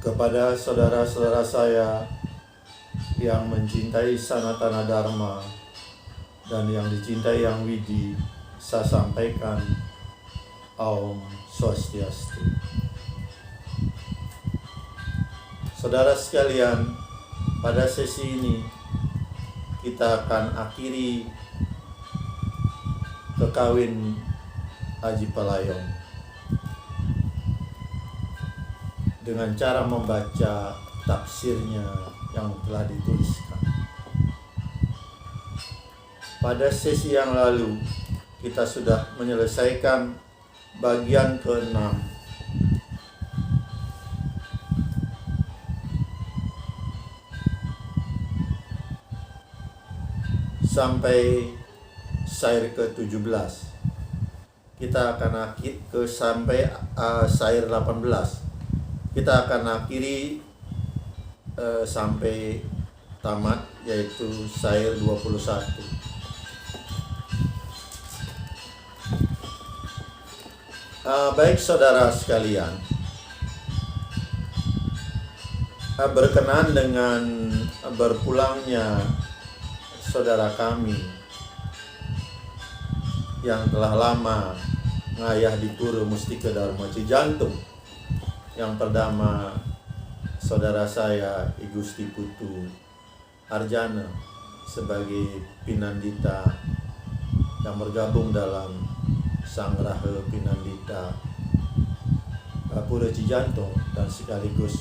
Kepada saudara-saudara saya yang mencintai Sanatana Dharma dan yang dicintai Yang Widi, saya sampaikan Om Swastiastu. Saudara sekalian, pada sesi ini kita akan akhiri kekawin Haji Pelayong dengan cara membaca tafsirnya yang telah dituliskan. Pada sesi yang lalu kita sudah menyelesaikan bagian ke-6 sampai syair ke-17. Kita akan akhir ke sampai syair 18. Kita akan akhiri sampai tamat, yaitu syair 21. Baik saudara sekalian, berkenaan dengan berpulangnya saudara kami yang telah lama ngayah di Pura Mustika Dharma Cijantung, yang pertama saudara saya I Gusti Putu Arjana sebagai Pinandita yang bergabung dalam Sangraha Pinandita Pura Cijantung dan sekaligus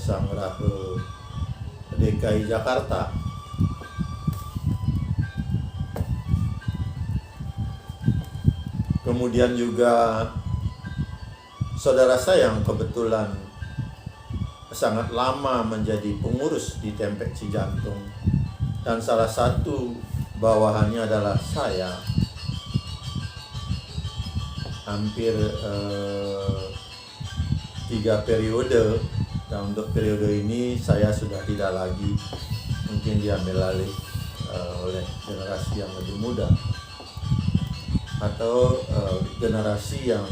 Sangraha DKI Jakarta. Kemudian juga saudara saya yang kebetulan sangat lama menjadi pengurus di Tempek Cijantung, dan salah satu bawahannya adalah saya. Hampir 3 periode, dan untuk periode ini saya sudah tidak lagi, mungkin diambil alih oleh generasi yang lebih muda atau generasi yang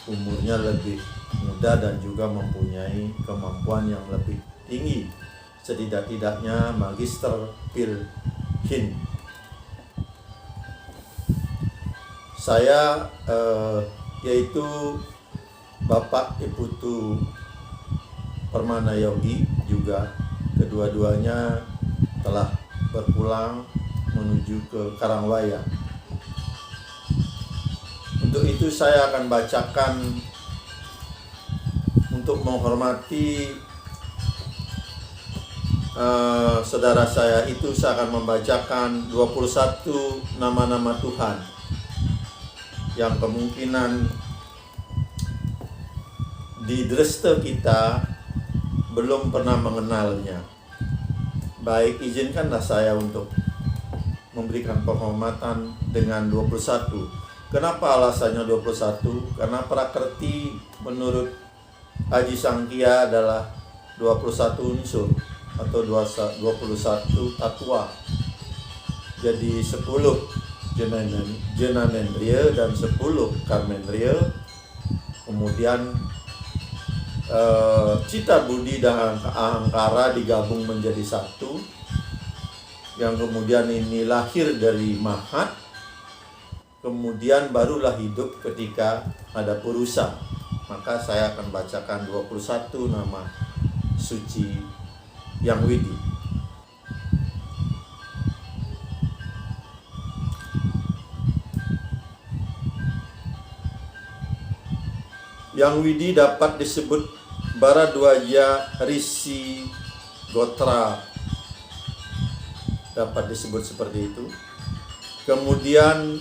umurnya lebih muda dan juga mempunyai kemampuan yang lebih tinggi, setidak-tidaknya Magister Phil Hin. Saya yaitu Bapak Iputu Permana Yogi juga, kedua-duanya telah berpulang menuju ke Karangwaya. Untuk itu saya akan bacakan, untuk menghormati saudara saya itu, saya akan membacakan 21 nama-nama Tuhan yang kemungkinan di Dresde kita belum pernah mengenalnya. Baik, izinkanlah saya untuk memberikan penghormatan dengan 21. Kenapa alasannya 21? Karena Prakerti menurut Haji Sangkia adalah 21 unsur atau 21 tatwa. Jadi 10 Jenanendriya dan 10 Karmendriya. Kemudian Cita Budi dan Ahangkara digabung menjadi satu, yang kemudian ini lahir dari Mahat. Kemudian barulah hidup ketika ada Purusa. Maka saya akan bacakan 21 nama suci Yang Widi. Yang Widi dapat disebut Baradwaja Rishi Gotra, dapat disebut seperti itu. Kemudian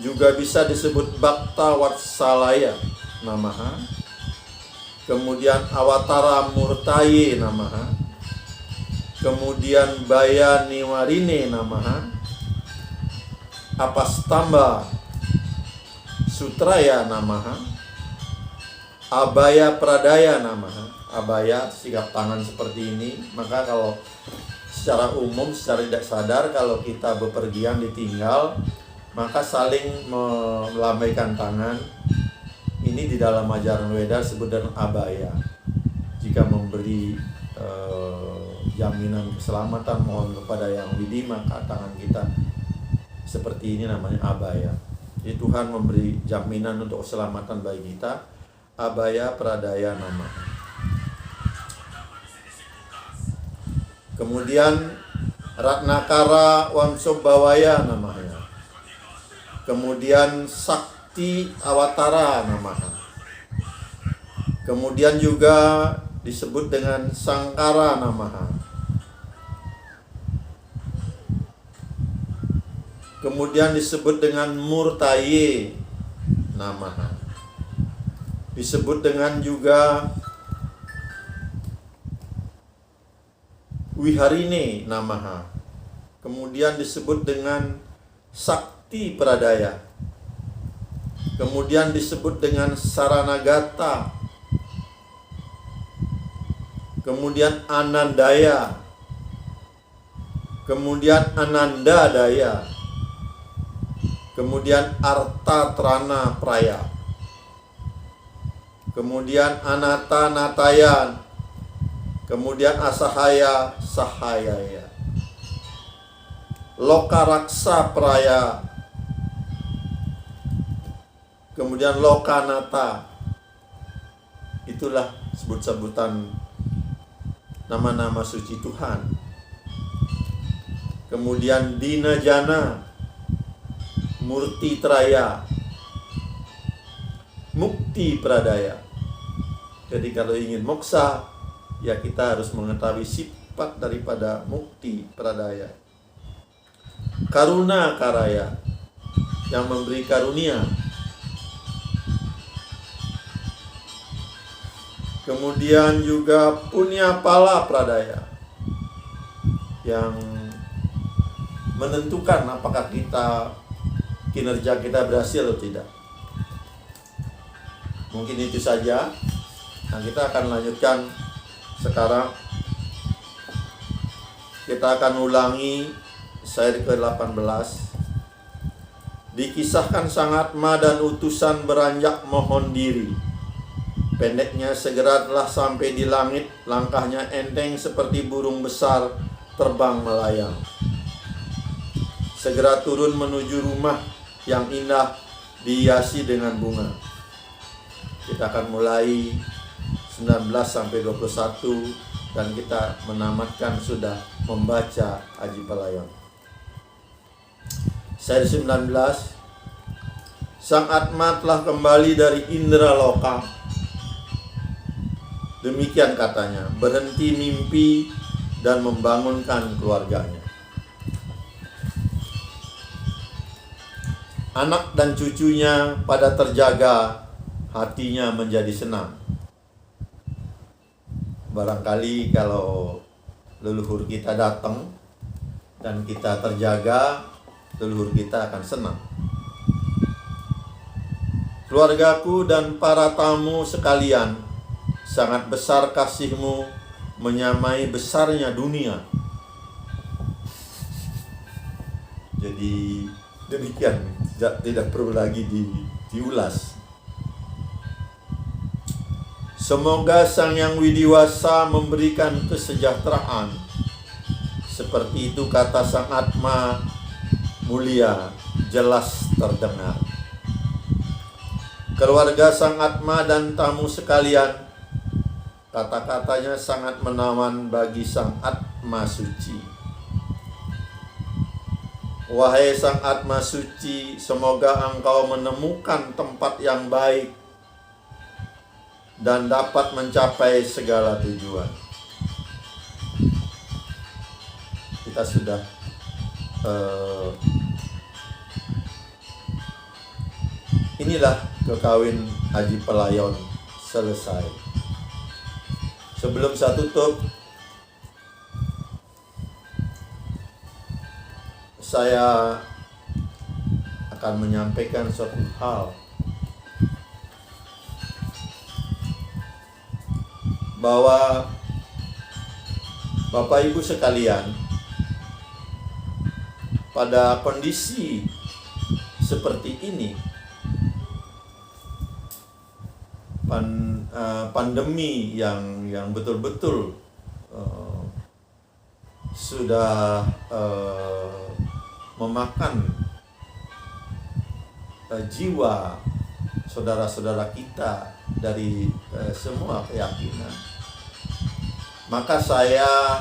juga bisa disebut Bhakta Watsalaya Namaha. Kemudian Awatara Murtaye Namaha. Kemudian Baya Niwarine Namaha. Apastamba Sutraya Namaha. Abaya Pradaya Namaha. Abaya sikap tangan seperti ini. Maka kalau secara umum, secara tidak sadar, kalau kita bepergian ditinggal, maka saling melambaikan tangan Ini di dalam ajaran Weda disebut dengan abaya. Jika memberi jaminan keselamatan, mohon kepada Yang Widi, maka tangan kita seperti ini, namanya abaya. Jadi Tuhan memberi jaminan untuk keselamatan bagi kita. Abaya pradaya nama. Kemudian Ratnakara Wamsobawaya namanya. Kemudian Sakti Awatara namanya. Kemudian juga disebut dengan Sangkara namaha. Kemudian disebut dengan Murtaye namaha. Disebut dengan juga Wiharine namaha. Kemudian disebut dengan Sakti Pradaya. Kemudian disebut dengan Saranagata. Kemudian Anandaya, kemudian Anandadaya, kemudian Artatrana Praya, kemudian Anata Natayan, kemudian Asahaya Sahayaya, Lokaraksa Praya, kemudian Lokanata. Itulah sebut-sebutan nama-nama suci Tuhan. Kemudian Dinajana, Murti Traya, Mukti Pradaya. Jadi kalau ingin moksa, ya kita harus mengetahui sifat daripada Mukti Pradaya. Karuna Karaya, yang memberi karunia. Kemudian juga Punya Pala Pradaya, yang menentukan apakah kinerja kita berhasil atau tidak. Mungkin itu saja. Nah, kita akan lanjutkan sekarang. Kita akan ulangi syair ke-18. Dikisahkan Sang Atma dan utusan beranjak mohon diri. Pendeknya segera telah sampai di langit, langkahnya enteng seperti burung besar terbang melayang. Segera turun menuju rumah yang indah dihiasi dengan bunga. Kita akan mulai 19 sampai 21 dan kita menamatkan sudah membaca Aji Palayon. Syair 19. Sang Atma telah kembali dari Indra Loka. Demikian katanya, berhenti mimpi dan membangunkan keluarganya. Anak dan cucunya pada terjaga, hatinya menjadi senang. Barangkali kalau leluhur kita datang dan kita terjaga, leluhur kita akan senang. Keluargaku dan para tamu sekalian, sangat besar kasih-Mu menyamai besarnya dunia. Jadi demikian, tidak perlu lagi diulas. Semoga Sang Yang Widiwasa memberikan kesejahteraan. Seperti itu kata Sang Atma mulia, jelas terdengar. Keluarga Sang Atma dan tamu sekalian, kata-katanya sangat menawan bagi Sang Atma Suci. Wahai Sang Atma Suci, semoga engkau menemukan tempat yang baik dan dapat mencapai segala tujuan. Kita sudah inilah kekawin Aji Palayon selesai. Sebelum saya tutup, saya akan menyampaikan suatu hal, bahwa Bapak Ibu sekalian, pada kondisi seperti ini, pandemi yang betul-betul sudah memakan jiwa saudara-saudara kita dari semua keyakinan, maka saya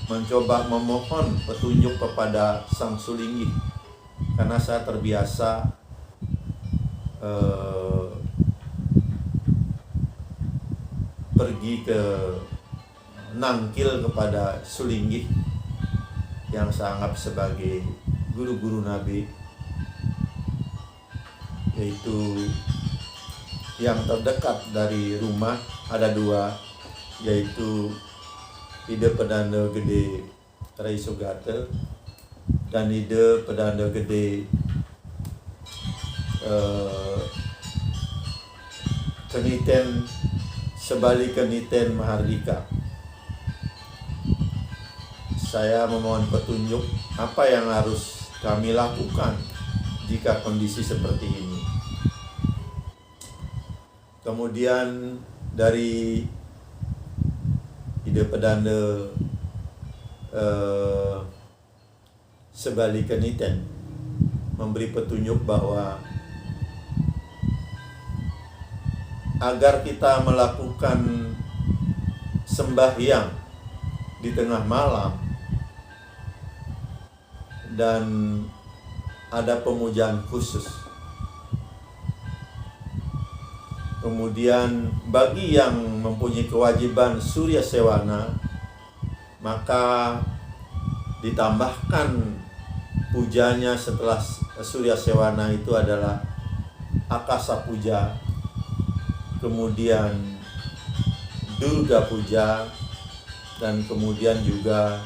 mencoba memohon petunjuk kepada Sang Sulinggih, karena saya terbiasa pergi ke nangkil kepada Sulinggih yang saya anggap sebagai guru-guru Nabi, yaitu yang terdekat dari rumah ada dua, yaitu Ide Pedanda Gede Rai Sugata dan Ide Pedanda Gede Keniten Sebali Keniten Mahardika. Saya memohon petunjuk apa yang harus kami lakukan jika kondisi seperti ini. Kemudian dari Ide Pedanda Sebali Keniten memberi petunjuk bahwa agar kita melakukan sembahyang di tengah malam dan ada pemujaan khusus. Kemudian bagi yang mempunyai kewajiban Surya Sewana, maka ditambahkan pujanya setelah Surya Sewana itu adalah Akasa Puja, kemudian Durga Puja, dan kemudian juga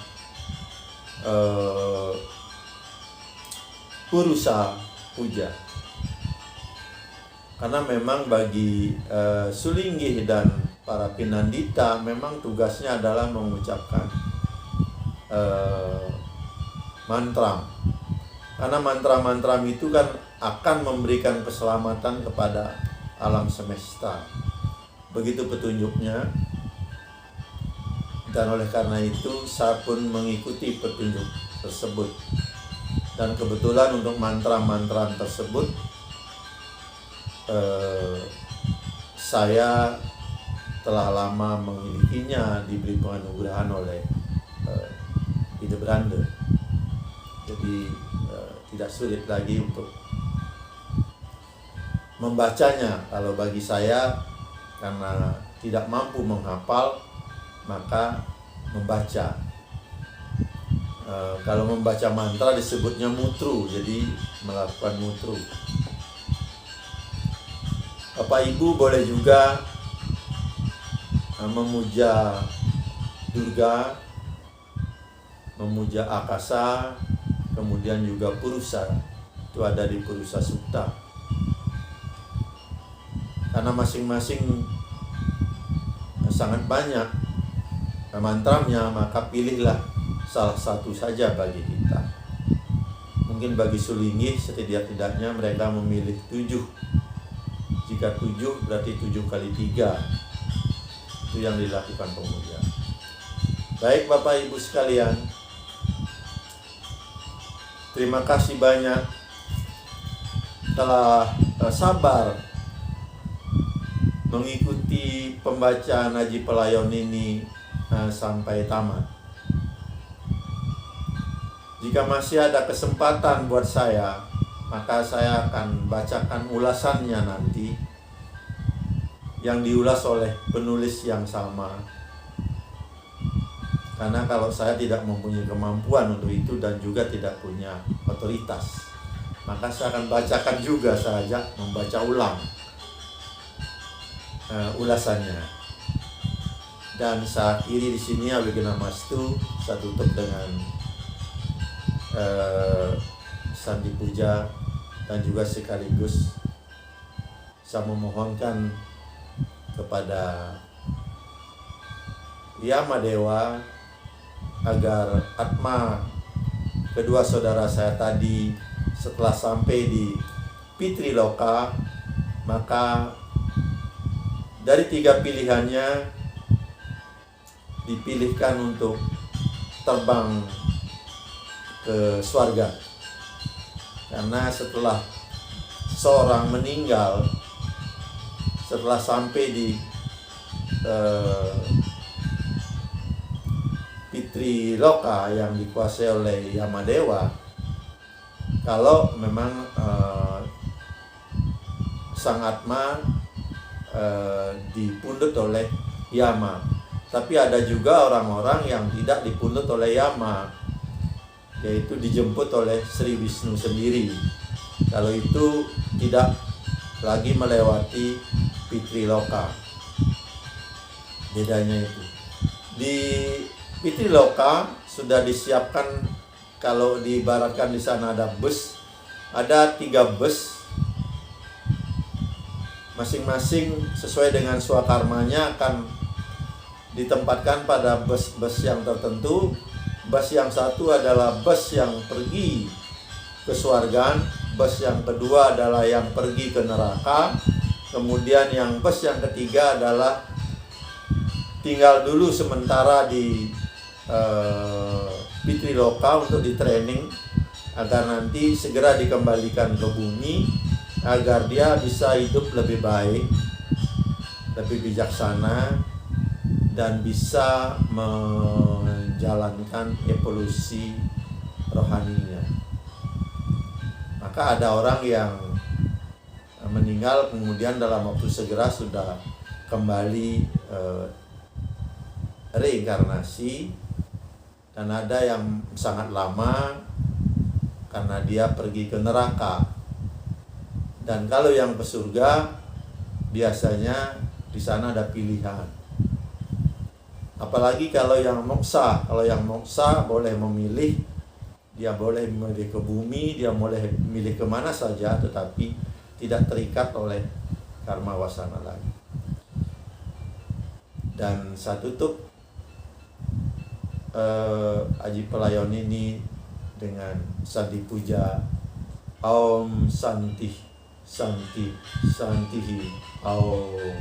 Purusa Puja. Karena memang bagi Sulinggih dan para Pinandita memang tugasnya adalah mengucapkan mantra. Karena mantra-mantra itu kan akan memberikan keselamatan kepada alam semesta. Begitu petunjuknya. Dan oleh karena itu saya pun mengikuti petunjuk tersebut. Dan kebetulan untuk mantra-mantra tersebut saya telah lama memilikinya, diberi penganugerahan oleh Ide Beranda. Jadi tidak sulit lagi untuk membacanya. Kalau bagi saya, karena tidak mampu menghafal, maka membaca. Kalau membaca mantra disebutnya mutru, jadi melakukan mutru. Bapak Ibu boleh juga memuja Durga, memuja Akasa, kemudian juga Purusa. Itu ada di Purusa Sutta. Karena masing-masing sangat banyak mantranya, maka pilihlah salah satu saja bagi kita. Mungkin bagi Sulinggih setidak-tidaknya mereka memilih 7. Jika 7 berarti 7 kali 3. Itu yang dilakukan pemuja. Baik Bapak Ibu sekalian, terima kasih banyak telah sabar mengikuti pembacaan Haji Pelayon ini sampai tamat. Jika masih ada kesempatan buat saya, maka saya akan bacakan ulasannya nanti, yang diulas oleh penulis yang sama. Karena kalau saya tidak mempunyai kemampuan untuk itu dan juga tidak punya otoritas, maka saya akan bacakan juga saja, membaca ulang ulasannya. Dan saya akhiri di sini Awigena-mastu, saya tutup dengan sandi puja, dan juga sekaligus saya memohonkan kepada Yama Dewa agar atma kedua saudara saya tadi setelah sampai di Pitri Loka, maka Dari 3 pilihannya dipilihkan untuk terbang ke surga. Karena setelah seorang meninggal, setelah sampai di Pitri Loka yang dikuasai oleh Yamadewa, kalau memang Sang Atma dipundut oleh Yama. Tapi ada juga orang-orang yang tidak dipundut oleh Yama, yaitu dijemput oleh Sri Wisnu sendiri. Kalau itu tidak lagi melewati Pitri Loka. Bedanya itu. Di Pitri Loka sudah disiapkan, kalau diibaratkan di sana ada bus, ada 3 bus. Masing-masing sesuai dengan swakarmanya akan ditempatkan pada bus-bus yang tertentu. Bus yang satu adalah bus yang pergi ke surga, bus yang kedua adalah yang pergi ke neraka, kemudian yang bus yang ketiga adalah tinggal dulu sementara di Pitri Loka untuk di training agar nanti segera dikembalikan ke bumi agar dia bisa hidup lebih baik, lebih bijaksana, dan bisa menjalankan evolusi rohaninya. Maka ada orang yang meninggal kemudian dalam waktu segera sudah kembali reinkarnasi, dan ada yang sangat lama karena dia pergi ke neraka. Dan kalau yang ke surga biasanya di sana ada pilihan. Apalagi kalau yang moksa boleh memilih, dia boleh memilih ke bumi, dia boleh memilih kemana saja, tetapi tidak terikat oleh karma wasana lagi. Dan saya tutup Aji Pelayon ini dengan sandi puja Om Santi Santi Santihi Om.